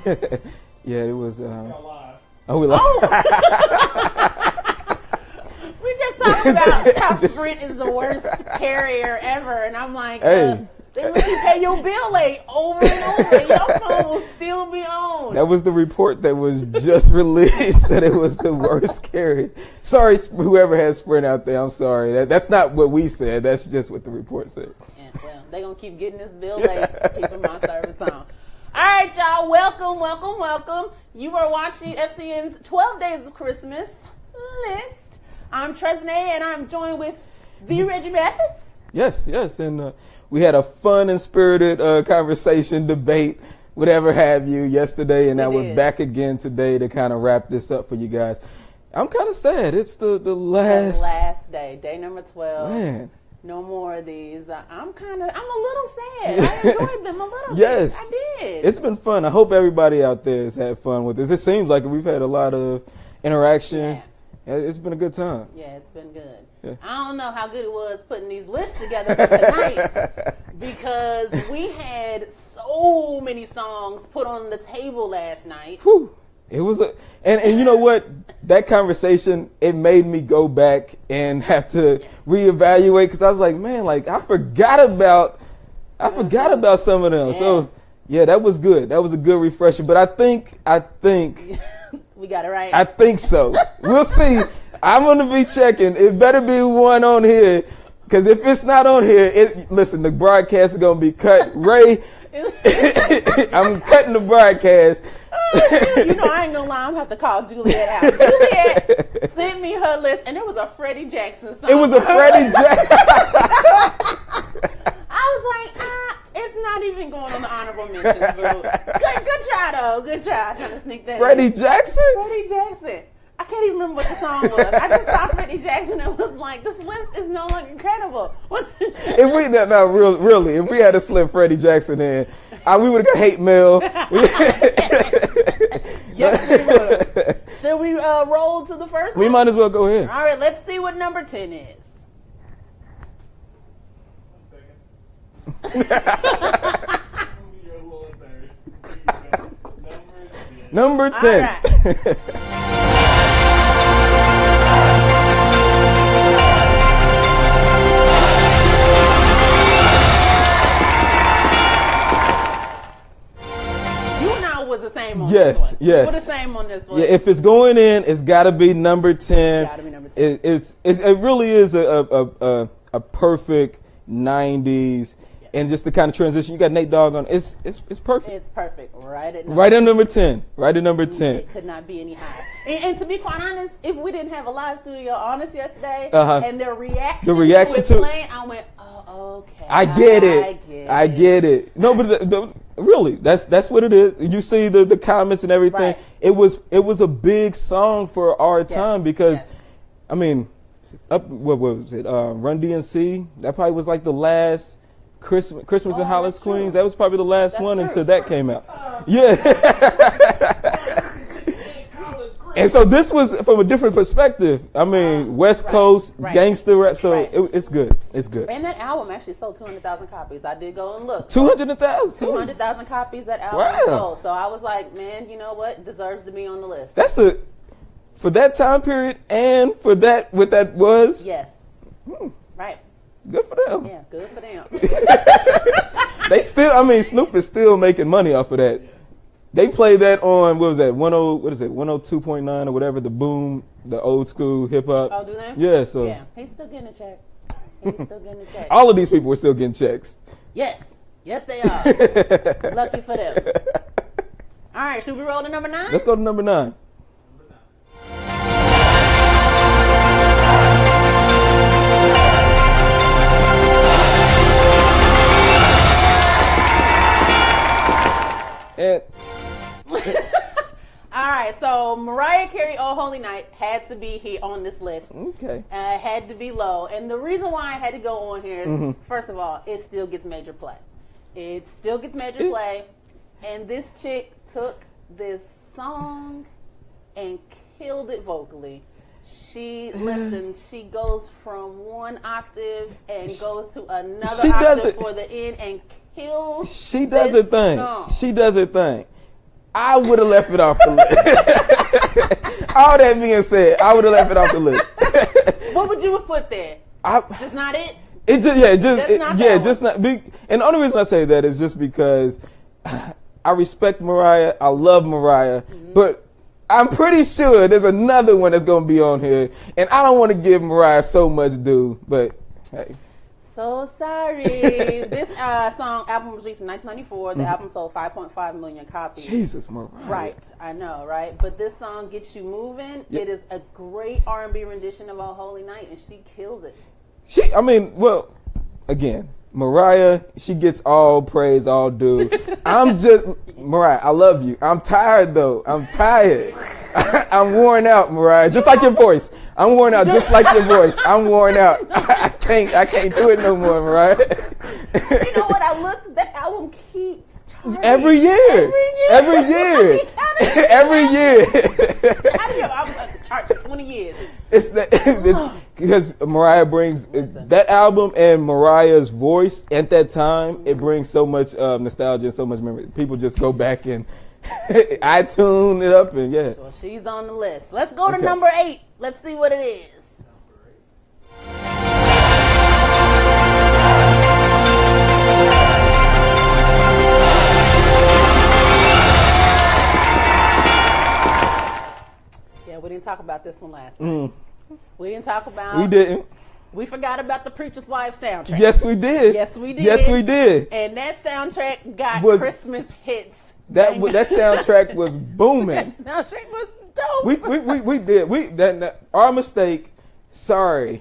Yeah, it was. Oh, we live. We just talked about how Sprint is the worst carrier ever, and I'm like, Hey. they let you pay your bill late over and over, and your phone will still be on. That was the report that was just released that it was the worst carrier. Sorry, whoever has Sprint out there. I'm sorry. That's not what we said. That's just what the report said. Yeah, well, they're going to keep getting this bill late, keeping my service on. All right, y'all. Welcome. You are watching FCN's 12 Days of Christmas list. I'm Tresnay, and I'm joined with the Reggie Mathis. Yes. And we had a fun and spirited conversation, debate, whatever have you, yesterday. And now we're back again today to kind of wrap this up for you guys. I'm kind of sad. It's the last day number 12. Man. No more of these. I'm a little sad. I enjoyed them a little Yes. bit. I did. It's been fun. I hope everybody out there has had fun with this. It seems like we've had a lot of interaction. Yeah. It's been a good time. Yeah, it's been good. Yeah. I don't know how good it was putting these lists together for tonight because we had so many songs put on the table last night. Whew. It was and you know what? That conversation, it made me go back and have to reevaluate because I was like, man, like I forgot about some of them. Yeah. So yeah, that was good. That was a good refresher. But I think we got it right. I think so. We'll see. I'm gonna be checking. It better be one on here because if it's not on here, listen, the broadcast is gonna be cut. Ray, I'm cutting the broadcast. I ain't gonna lie, I'm gonna have to call Juliet out. Juliet sent me her list, and there was a Freddie Jackson song. It was a Freddie Jackson. I was like, it's not even going on the honorable mentions, bro. Good try, though. Good try. Trying to sneak that Freddie in. Jackson? Freddie Jackson. I can't even remember what the song was. I just saw Freddie Jackson and was like, this list is no longer credible. If we had to slip Freddie Jackson in, we would have got hate mail. Yes, we would. Should we roll to the first one? We might as well go ahead. All right, let's see what number 10 is. Number 10. All right. Was the same on this one. Yes. We're the same on this one. Yeah, if it's going in, it's got to be number 10. It's got to be number 10. It really is a perfect 90s, and just the kind of transition. You got Nate Dogg on. It's perfect. It's perfect. Right at number 10. Right at number 10. It could not be any higher. And to be quite honest, if we didn't have a live studio on us yesterday, and their reaction to it playing, I went, oh, okay. I get it. No, but really, that's what it is. You see the comments and everything. Right. It was a big song for our time because, I mean, what was it? Run DMC. That probably was like the last Christmas in Hollis Queens. That was probably the last one until that came out. Yeah. And so this was from a different perspective. I mean, West Coast gangster rap. So it's good. It's good. And that album actually sold 200,000 copies. I did go and look. 200,000. 200,000 copies that album sold. So I was like, man, you know what? Deserves to be on the list. That's for that time period and for that what that was. Yes. Right. Good for them. Yeah, good for them. They still. Snoop is still making money off of that. They play that on, what was that, 102.9 or whatever, the Boom, the old school hip hop. Oh, do they? Yeah, so. Yeah, he's still getting a check. All of these people were still getting checks. Yes, they are. Lucky for them. All right, should we roll to number 9? Let's go to number 9. And all right, so Mariah Carey, "Oh Holy Night" had to be here on this list. Okay. It had to be low, and the reason why I had to go on here is, first of all, it still gets major play. And this chick took this song and killed it vocally. She goes from one octave and goes to another octave for the end and kills. She does her thing. I would have left it off the list. All that being said, I would have left it off the list. What would you have put there? Just not it? And the only reason I say that is just because I respect Mariah. I love Mariah, but I'm pretty sure there's another one that's going to be on here, and I don't want to give Mariah so much due, but hey. So sorry. This album was released in 1994. The album sold 5.5 million copies. Jesus, Mariah. Right, I know, right? But this song gets you moving. Yep. It is a great R&B rendition of "Oh Holy Night," and she kills it. Again, Mariah, she gets all praise, all due. Mariah, I love you. I'm tired, though. I'm tired. I'm worn out, Mariah. Just like your voice. I'm worn out just like your voice. I'm worn out. I can't do it no more, Mariah. You know what? I looked, that album keeps charting. Every year. Every year. Every year. How do you have albums on the chart for 20 years? It's because Mariah brings that album and Mariah's voice at that time. It brings so much nostalgia and so much memory. People just go back and I tune it up and yeah. So she's on the list. Let's go to number 8. Let's see what it is. Yeah, we didn't talk about this one last night. We didn't talk about. We didn't. We forgot about the Preacher's Wife soundtrack. Yes, we did. Yes, we did. Yes, we did. And that soundtrack got Christmas hits. That soundtrack was booming. That soundtrack was dope. We did. Our mistake. Sorry,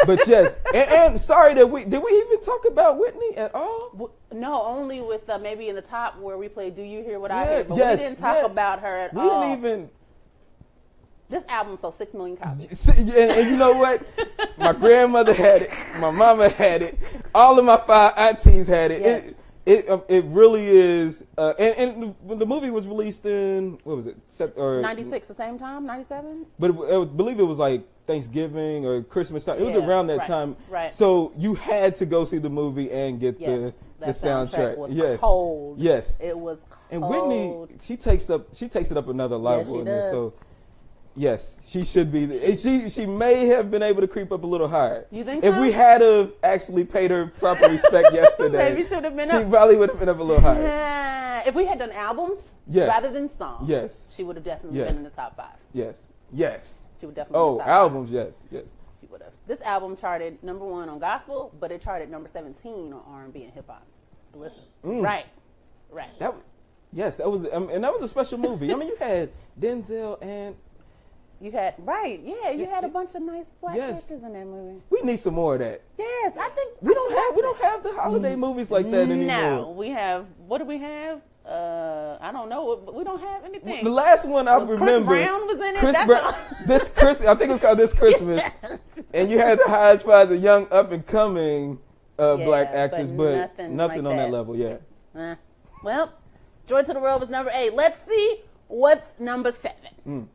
but yes, and sorry that did we even talk about Whitney at all? No, only with maybe in the top where we played "Do You Hear What I Hear," but we didn't talk about her at all. We didn't even. This album sold 6 million copies. And you know what? My grandmother had it. My mama had it. All of my 5 aunties had it. Yes. It really is. And the movie was released in, what was it? 96, the same time? 97? But I believe it was like Thanksgiving or Christmas time. It was around that time. Right. So you had to go see the movie and get the soundtrack. Was cold. Yes. It was cold. And Whitney, she takes it up another level in this. So yes, she should be. She may have been able to creep up a little higher. You think if so? we had have actually paid her proper respect yesterday, maybe should have been. She probably would have been up a little higher. If we had done albums rather than songs, she would have definitely been in the top 5. Yes. She would definitely. Been in the top albums, 5. yes. She would have. This album charted number 1 on gospel, but it charted number 17 on R&B and hip hop. Listen, right. That was, and that was a special movie. I mean, you had Denzel and. You had you had a bunch of nice black actors in that movie. We need some more of that. Yes, I think we don't have the holiday movies like that anymore. No, we have. What do we have? I don't know. We don't have anything. The last one I remember. Chris Brown was in it. Chris Brown. This Christmas, I think it was called This Christmas. Yes. And you had the hodgepodge of young up and coming black actors, but nothing on that level. Yeah. Well, Joy to the World was number 8. Let's see what's number 7.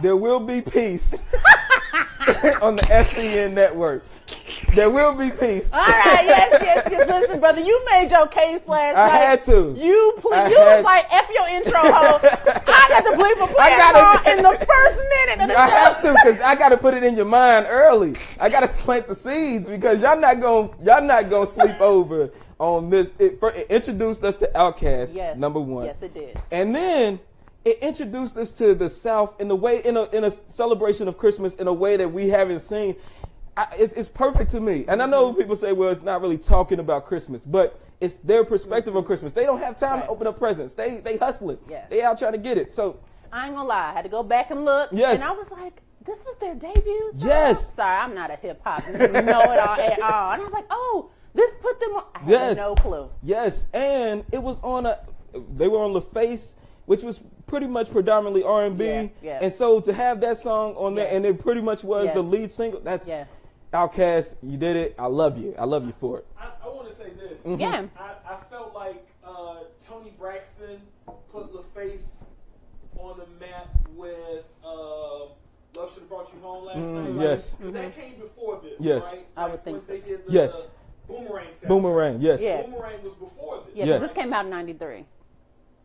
There will be peace on the FCN network. There will be peace. All right, yes. Listen, brother, you made your case last night. I had to. You was like, F your intro, ho. I got to play for play in the first minute of the show. I have to, because I got to put it in your mind early. I got to plant the seeds, because y'all not gonna sleep over on this. It introduced us to Outkast, number 1. Yes, it did. And then it introduced us to the South in a celebration of Christmas in a way that we haven't seen. It's perfect to me. And I know people say, well, it's not really talking about Christmas, but it's their perspective on Christmas. They don't have time to open up presents. They hustling. Yes. They out trying to get it. So I ain't gonna lie, I had to go back and look. Yes. And I was like, this was their debut song? Yes. Sorry, I'm not a hip hop know-it-all at all. And I was like, oh, this put them on. I had no clue. Yes. And it was they were on LaFace, which was pretty much predominantly R&B. Yeah. And so to have that song on there, and it pretty much was the lead single, that's Outkast, you did it. I love you. I love you for it. I want to say this. Mm-hmm. Yeah. I felt like Tony Braxton put LaFace on the map with Love Love Should Have Brought You Home last night. Yes. Because that came before this, Yes. right? I would think when they did the Yes. Boomerang soundtrack. Boomerang, yes. Yeah. Boomerang was before this. Yeah, 'cause Yes. this came out in 93.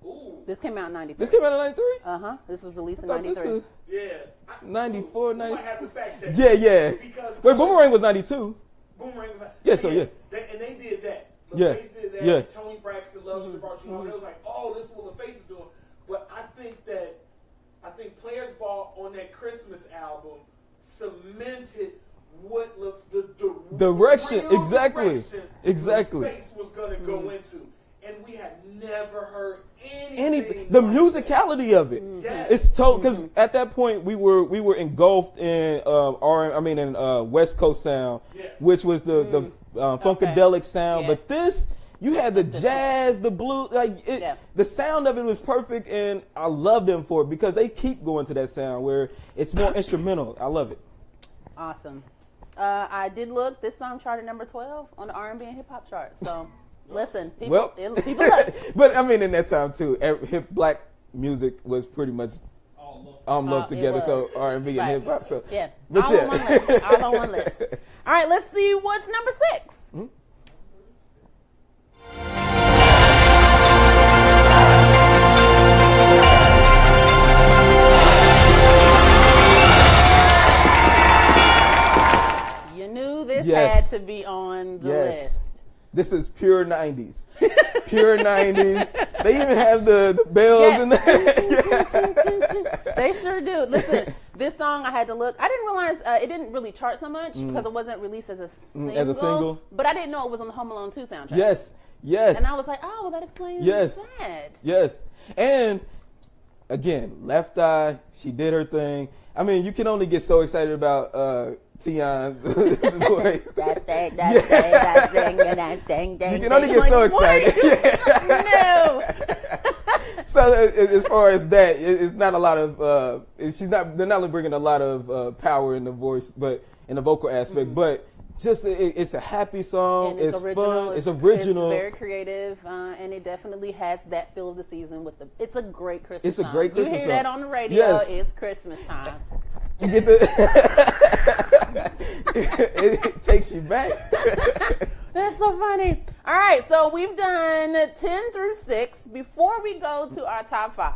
Ooh. This came out in 93. This came out in 93? Uh-huh. This was released in I thought this 93. was Yeah. 94, You 90. might have to fact check. Yeah. Because Wait, Boomerang was 92. Boomerang was like, Yeah, so yeah. And they did that. Yeah. LaFace did that. Yeah. Tony Braxton, Love Should Have Brought You Home. It was like, oh, this is what LaFace is doing. But I think Players Ball on that Christmas album cemented what the Direction, real exactly. direction Exactly. LaFace was gonna go into, and we had never heard anything. Anything, the like musicality of it. Yes. It's total because at that point we were engulfed in West Coast sound, Yes. which was the funkadelic sound. Yes. But this, you had the jazz, the blues, Yeah. the sound of it was perfect, and I love them for it because they keep going to that sound where it's more instrumental. I love it. Awesome. I did look. This song charted number 12 on the R&B and hip hop chart. So, listen, people look. But I mean, in that time too, hip black music was pretty much lumped It together. was. So R&B and Right. hip hop. So Yeah. but All yeah. on one list. All on one list. All right, let's see what's number 6. You knew this Yes. had to be on the Yes. list. This is pure 90s. Pure 90s. They even have the bells Yes. in there. They sure do. Listen, this song I had to look. I didn't realize it didn't really chart so much because it wasn't released as a single. As a single. But I didn't know it was on the Home Alone 2 soundtrack. Yes. And I was like, oh, well, that explains Yes. that. Yes. And again, Left Eye, she did her thing. I mean, you can only get so excited about Tion's voice. That's thing. You can only get so excited. No. So as far as that, it's not a lot of. They're not bringing a lot of power in the voice, but in the vocal aspect. But just it's a happy song. And it's original. fun. It's original. It's very creative, and it definitely has that feel of the season. It's a great Christmas. It's a great Christmas You hear song. that on the radio? Yes. It's Christmas time. You get the. it takes you back. That's so funny. All right, so we've done 10 through 6. Before we go to our top 5,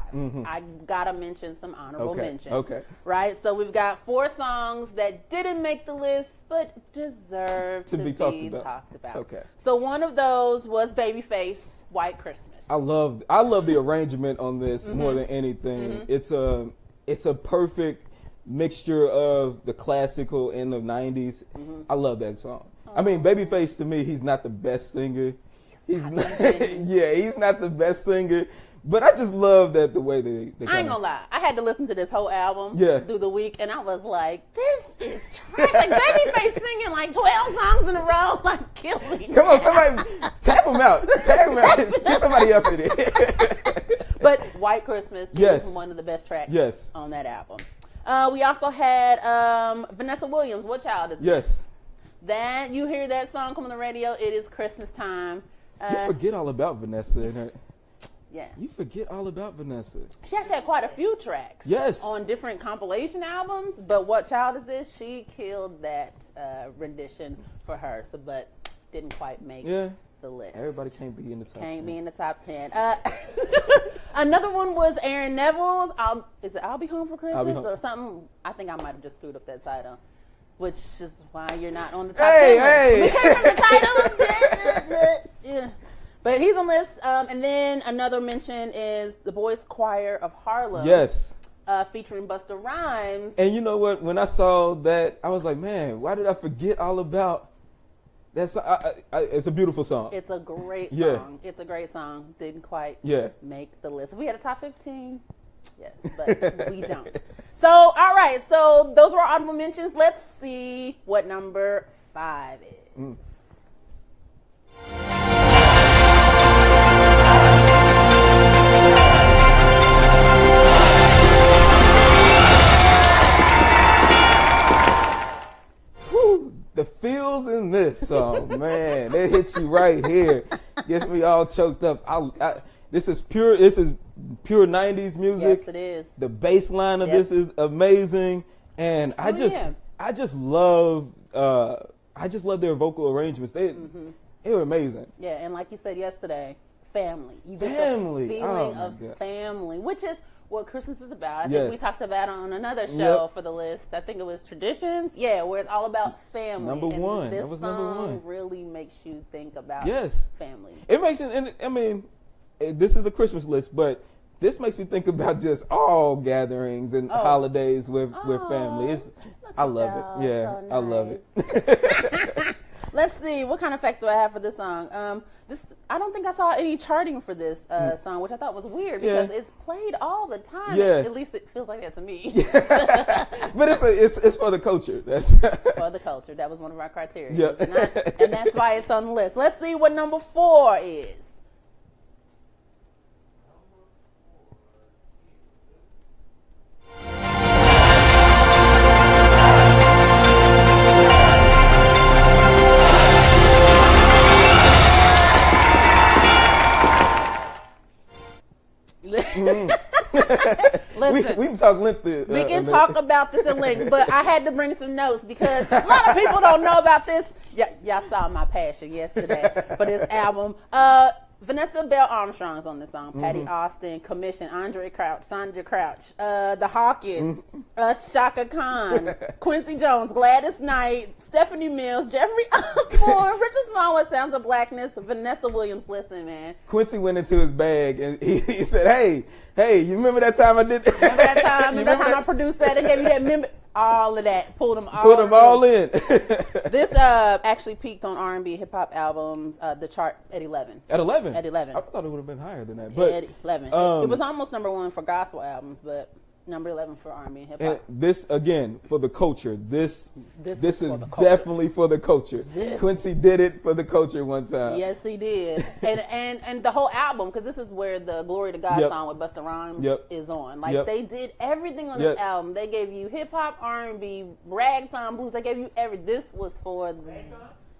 I gotta mention some honorable mentions. Okay. Right, so we've got 4 songs that didn't make the list but deserve to be talked about. Okay. So one of those was Babyface, White Christmas. I love the arrangement on this more than anything. It's a perfect mixture of the classical and the 90s. I love that song. I mean, Babyface to me, he's not the best singer. He's not, he's not the best singer. But I just love that the way they I ain't gonna lie. I had to listen to this whole album through the week, and I was like, this is trash. Like, Babyface singing like 12 songs in a row, like, kill me. Come on, somebody tap him out. Tag him out. Get somebody else in it. But White Christmas is one of the best tracks on that album. We also had Vanessa Williams, What Child Is This? Yes. That, you hear that song come on the radio, it is Christmas time. You forget all about Vanessa in her. Yeah. You forget all about Vanessa. She actually had quite a few tracks. Yes. On different compilation albums, but What Child Is This? She killed that rendition for her, but didn't quite make the list. Everybody can't be in the top 10. Can't be in the top 10. Another one was Aaron Neville's, I'll Be Home for Christmas or something? I think I might have just screwed up that title. Which is why you're not on the top 10. Hey! We came from the title. But he's on this. And then another mention is the Boys Choir of Harlem. Yes. Featuring Busta Rhymes. And you know what? When I saw that, I was like, man, why did I forget all about that song? It's a beautiful song. It's a great song. It's a great song. Didn't quite make the list. If we had a top 15, yes, but we don't. So, all right. So those were our honorable mentions. Let's see what number 5 is. Whew, the feels in this song, man, it hits you right here. Gets me all choked up. This is pure 90s music. Yes, it is. The bass line of this is amazing. And I just love their vocal arrangements. They were amazing. Yeah, and like you said yesterday, family. You get Family. the feeling Oh, of my God. family, which is what Christmas is about. I think Yes. we talked about it on another show Yep. for the list. I think it was Traditions. Yeah, where it's all about family. Number and one. This That was song number one. really makes you think about Yes. family. It makes it, and I mean, this is a Christmas list, but this makes me think about just all gatherings and holidays with family. I love it. Yeah, so I love nice. it. Let's see, what kind of facts do I have for this song? I don't think I saw any charting for this song, which I thought was weird because it's played all the time. Yeah. At least it feels like that to me. But it's for the culture. That's For the culture, that was one of our criteria, Yeah. and that's why it's on the list. Let's see what number 4 is. Listen, we can talk length. we can talk about this in length, but I had to bring some notes because a lot of people don't know about this. Y'all saw my passion yesterday for this album. Vanessa Bell Armstrong's on this song. Patty Austin, Commission, Andre Crouch, Sandra Crouch, the Hawkins, Shaka Khan, Quincy Jones, Gladys Knight, Stephanie Mills, Jeffrey Osborne, Richard Smallwood, Sounds of Blackness, Vanessa Williams. Listen, man. Quincy went into his bag and he said, "Hey, you remember that time I did? Remember that time? Remember that time I produced that and gave you that member?" All of that, pulled them all in. This actually peaked on R&B hip hop albums, the chart at 11. At 11? At 11. I thought it would have been higher than that. But At 11. It was almost number 1 for gospel albums, but number 11 for R&B and hip hop. This again for the culture. This This is is for the culture. definitely for the culture. Quincy did it for the culture one time. Yes, he did. and the whole album, because this is where the Glory to God song with Busta Rhymes is on. Like they did everything on this album. They gave you hip hop, R&B, ragtime blues. They gave you This was for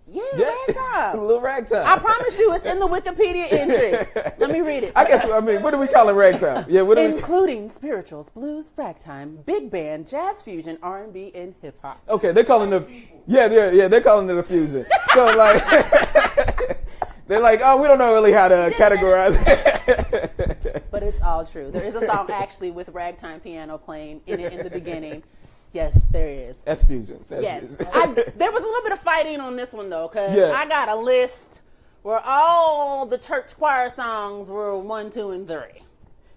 Yeah, ragtime. Little ragtime. I promise you, it's in the Wikipedia entry. Let me read it. I guess, what do we call it ragtime? Yeah, what do we Including spirituals, blues, ragtime, big band, jazz fusion, R&B, and hip hop. Okay, they're calling it they're calling it a fusion. So like they're like, oh, we don't know really how to categorize it. But it's all true. There is a song actually with ragtime piano playing in it in the beginning. Yes, there is. That's fusion. Yes. There was a little bit of fighting on this one, though, because I got a list where all the church choir songs were 1, 2, and 3.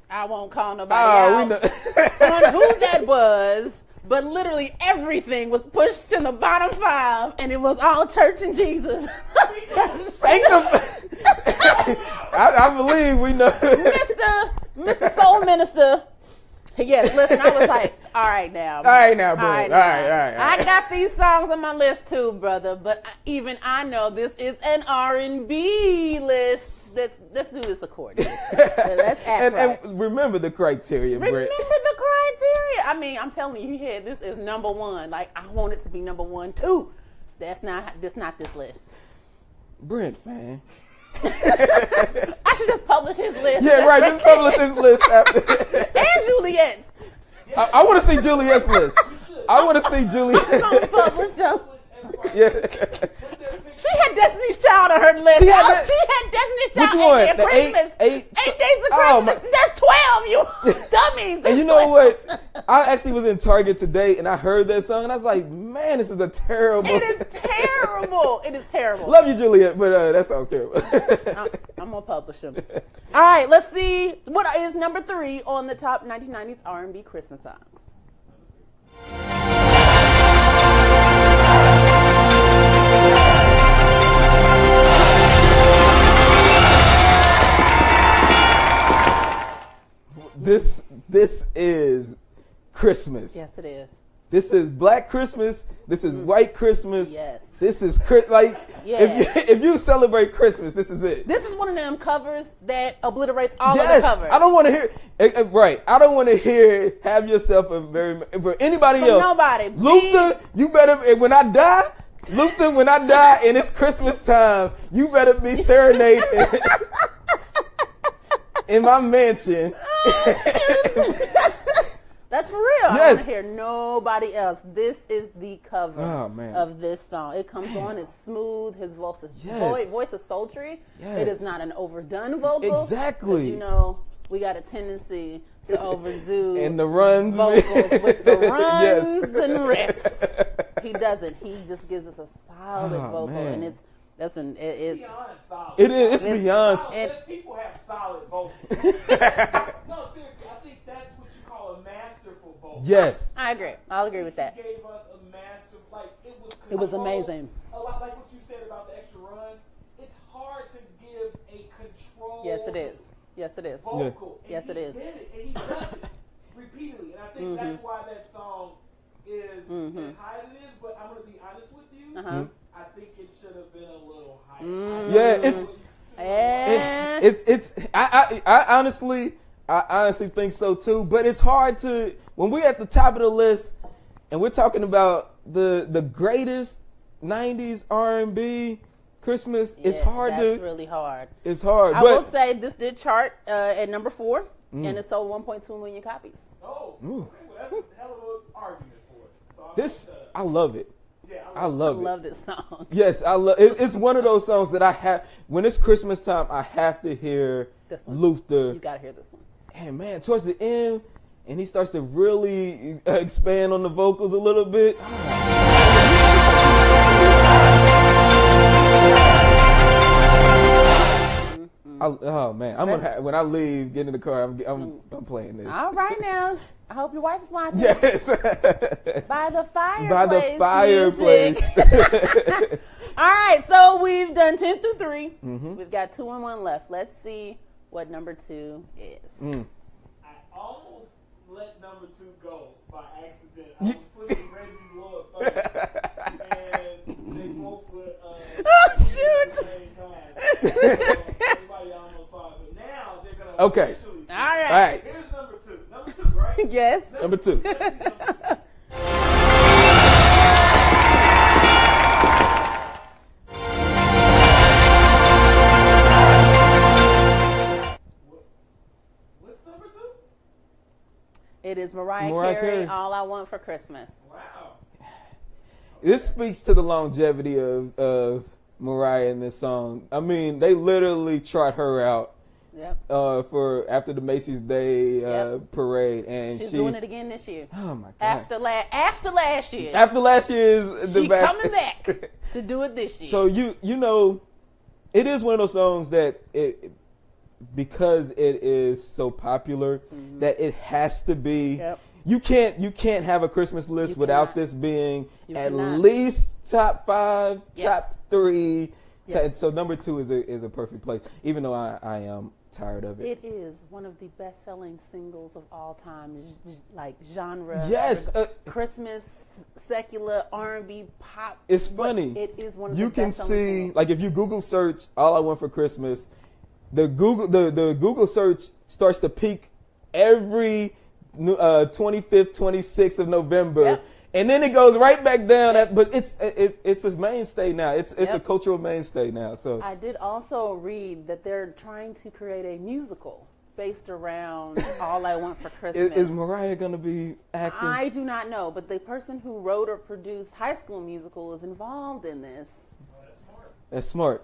I won't call nobody out on who that was, but literally everything was pushed to the bottom 5, and it was all church and Jesus. I believe we know. Mr. Soul Minister. Yes, listen, I was like, all right now, bro. All right. I got these songs on my list too, brother, but even I know this is an R&B list. Let's do this accordingly. Let's act right. And remember the criteria, Brett. Remember the criteria. I mean, I'm telling you here, this is number 1. Like, I want it to be number 1 too. That's not this list. Brent, man. I should just publish his list. Yeah, right. Just publish his list after. And Juliet's. I want to see Juliet's list. I want to see Juliet's. I'm gonna publish Joe. Yeah. She had Destiny's Child on her list. She had Destiny's Child. Which one? And Christmas. 8 days of Christmas. There's 12, you dummies. And you know what? I actually was in Target today and I heard that song and I was like, man, this is a terrible. It is terrible. It is terrible. Love you, Juliet, but that sounds terrible. I'm going to publish them. All right, let's see. What is number 3 on the top 1990s R&B Christmas songs? This is Christmas. Yes, it is. This is Black Christmas. This is White Christmas. Yes. This is if you celebrate Christmas, this is it. This is one of them covers that obliterates all of the covers. I don't want to hear. Right. I don't want to hear "Have Yourself a Very" for anybody else. Nobody. Luther, you better when I die. Luther, when I die and it's Christmas time, you better be serenading in my mansion. That's for real. I Yes. don't hear nobody else. This is the cover man. of this song. It comes on. It's smooth. His voice is Yes. voice is sultry. Yes. It is not an overdone vocal. 'Cause, Exactly. you know, we got a tendency to overdo And the runs. vocals with the runs Yes. and riffs. He doesn't. He just gives us a solid vocal, man. and it's Beyond solid. It is. It's It's- beyond. People have solid vocals. No, seriously, I think that's what you call a masterful vocal. Yes. I agree. I'll agree with that. He gave us a master, like it was. It was controlled. amazing. A lot like what you said about the extra runs. It's hard to give a controlled. Yes, it is. Yes, it is. Vocal. And Yes, it is. He did it, and he does it repeatedly, and I think that's why that song is as high as it is. But I'm gonna be honest with you. I think it should have been a little higher. Yeah, it's. Yeah. I honestly think so too. But it's hard to when we're at the top of the list and we're talking about the greatest '90s R&B Christmas. It's hard That's to. really hard. It's hard. I but will say this did chart at number 4, and it sold 1.2 million copies. Oh, okay, well, that's a hell of an argument for it. So this, I love it. Yeah, I love I it. love this song. Yes, I love it. It's one of those songs that I have when it's Christmas time. I have to hear This one. Luther. You gotta hear this one. And man, towards the end, and he starts to really expand on the vocals a little bit. Oh man, I'm gonna when I leave, get in the car, I'm playing this. All right now. I hope your wife is watching. Yes, By the fireplace. by the fireplace. All right, so we've done 10 through 3. We've got 2 and 1 left. Let's see what number 2 is. I almost let number 2 go by accident. I was pushing Reggie's Lord first, and they both were Oh, at the shoot. same time. So everybody almost saw it, but now they're gonna Okay. officially see All it. right. All right, Here's number 2. Number 2, right? Yes. number 2. Let's see number 2. What's number 2? It is Mariah Mariah Carey, Carey. All I Want for Christmas. Wow. This speaks to the longevity of Mariah in this song. I mean, they literally trot her out Yep. for after the Macy's Day Yep. parade, and She's she doing it again this year. Oh my god! After last year. After last year's She coming back to do it this year. So you know, it is one of those songs that because it is so popular that it has to be. Yep. You can't have a Christmas list You without cannot. this being You at cannot. least top 5, Yes. top 3. Yes. So number 2 is a perfect place, even though I am tired of it. It is one of the best-selling singles of all time, like genre. Yes, Christmas, secular, R&B, pop. It's funny. It is one of You the can best-selling see, singles. like if you Google search "All I Want for Christmas," the Google search starts to peak every 25th, 26th of November, Yep. and then it goes right back down. But it's a mainstay now. It's a Yep. cultural mainstay now. So I did also read that they're trying to create a musical based around All I Want for Christmas. is Mariah gonna be acting? I do not know, but the person who wrote or produced High School Musical is involved in this. That's smart. That's smart.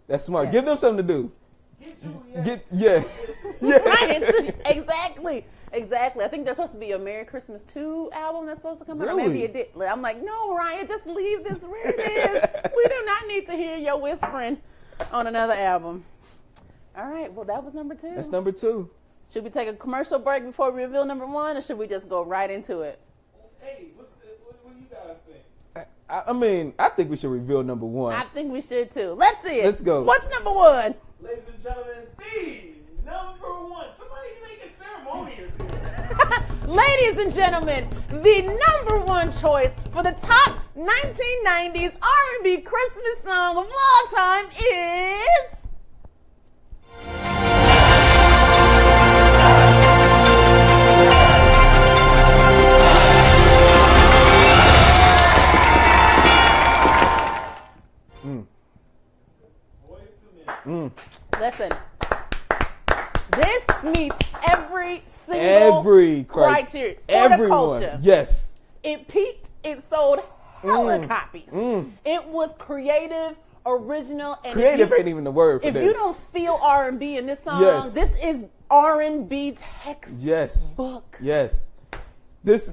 That's smart. Yes. Give them something to do. Get Juliet. Yeah. Right, exactly. I think there's supposed to be a Merry Christmas 2 album that's supposed to come out. Really? Maybe it did. I'm like, no, Ryan, just leave this where it is. We do not need to hear your whispering on another album. All right, well, that was number 2. That's number 2. Should we take a commercial break before we reveal number 1, or should we just go right into it? Hey, what do you guys think? I mean, I think we should reveal number 1. I think we should too. Let's see it. Let's go. What's number 1? Ladies and gentlemen, the number 1. Somebody make it ceremonious here. Ladies and gentlemen, the number 1 choice for the top 1990s R&B Christmas song of all time is... Listen, this meets every single Every criteria for everyone. the culture. Yes. It peaked. It sold hella copies. It was creative, original, and Creative ain't even the word for if this. you don't feel R&B in this song, Yes. this is R&B textbook. Yes. This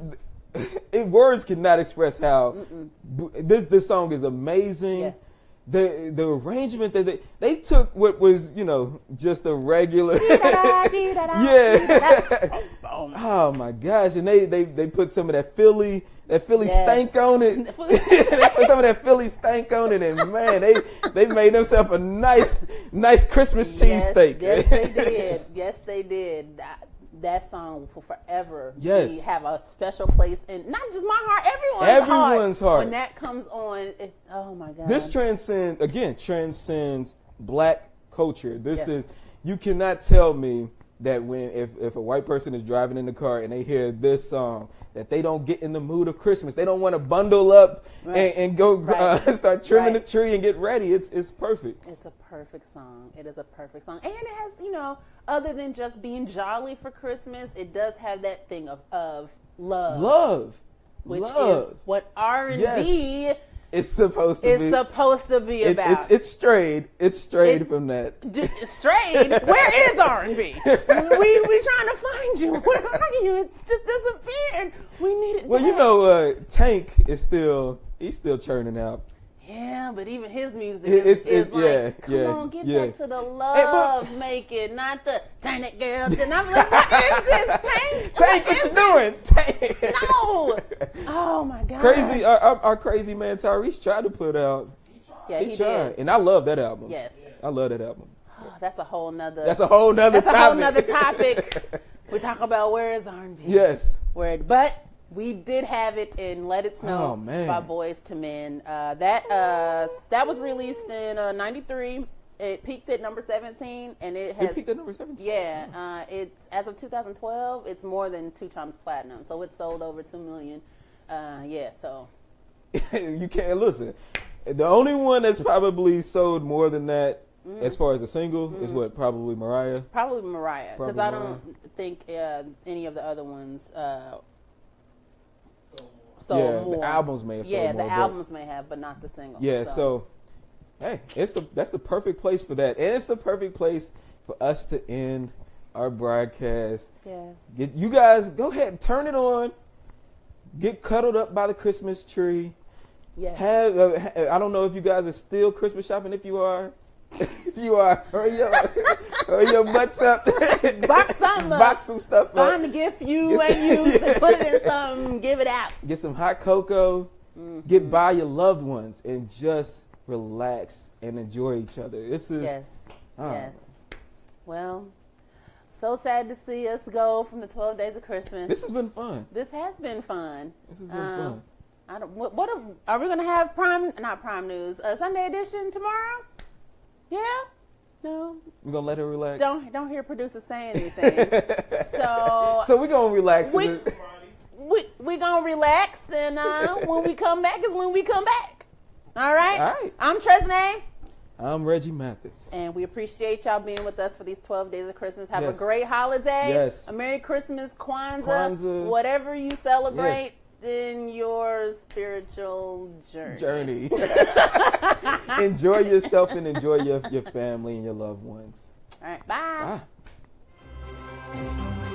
words cannot express how this song is amazing. Yes. The arrangement that they took what was, just a regular yeah. Oh my gosh. And they put some of that Philly stank on it. They put some of that Philly stank on it, and man, they made themselves a nice Christmas cheesesteak. Yes, they did. Yes, they did. That song will forever have a special place in not just my heart, everyone's heart. When that comes on, oh my God. This transcends Black culture. This is, you cannot tell me that if a white person is driving in the car and they hear this song, that they don't get in the mood of Christmas. They don't want to bundle up and go start trimming the tree and get ready. It's perfect. It's a perfect song. It is a perfect song. And it has, other than just being jolly for Christmas, it does have that thing of love. Which is what R&B is supposed to be about. It's strayed. It's strayed from that. Strayed? Where is R&B? we trying to find you. Where are you? It just disappeared. We need it. Well, Tank is still churning out. Yeah, but even his music is like, come on, get back to the love making, not the turn it, girl. And I'm like, what is this, Tank? Tank, what you doing? Tank. No. Oh my God. Crazy, our crazy man Tyrese tried to put out. Yeah, he tried, did. And I love that album. Yes, I love that album. Oh, that's a whole nother topic. We talk about where is R&B. Yes. But we did have it in Let It Snow by Boyz II Men. That was released in 93. It peaked at number 17, and it peaked at number 17. Yeah, it's as of 2012, it's more than 2 times platinum, so it sold over 2 million. So you can't listen. The only one that's probably sold more than that, as far as a single, is probably Mariah. Probably Mariah, because I don't think any of the other ones. More. The albums may have sold more. Yeah, the albums may have, but not the singles. Yeah, so hey, that's the perfect place for that. And it's the perfect place for us to end our broadcast. Yes. You guys, go ahead and turn it on. Get cuddled up by the Christmas tree. Yes. I don't know if you guys are still Christmas shopping. If you are, hurry your butts up. Box something up. Box some stuff up. Find the gift you ain't used and put it in something. Give it out. Get some hot cocoa. Get by your loved ones and just relax and enjoy each other. This is yes. Well, so sad to see us go from the 12 days of Christmas. This has been fun. This has been fun. This has been fun. What are we gonna have not prime news? Sunday edition tomorrow? Yeah. No. We're gonna let her relax. Don't hear producers say anything. So we're gonna relax. We gonna relax, and when we come back is when we come back. All right. I'm Tresnay. I'm Reggie Mathis. And we appreciate y'all being with us for these 12 days of Christmas. Have a great holiday. Yes. A Merry Christmas, Kwanzaa. Whatever you celebrate in your spiritual journey. Enjoy yourself and enjoy your family and your loved ones. All right. Bye. Bye.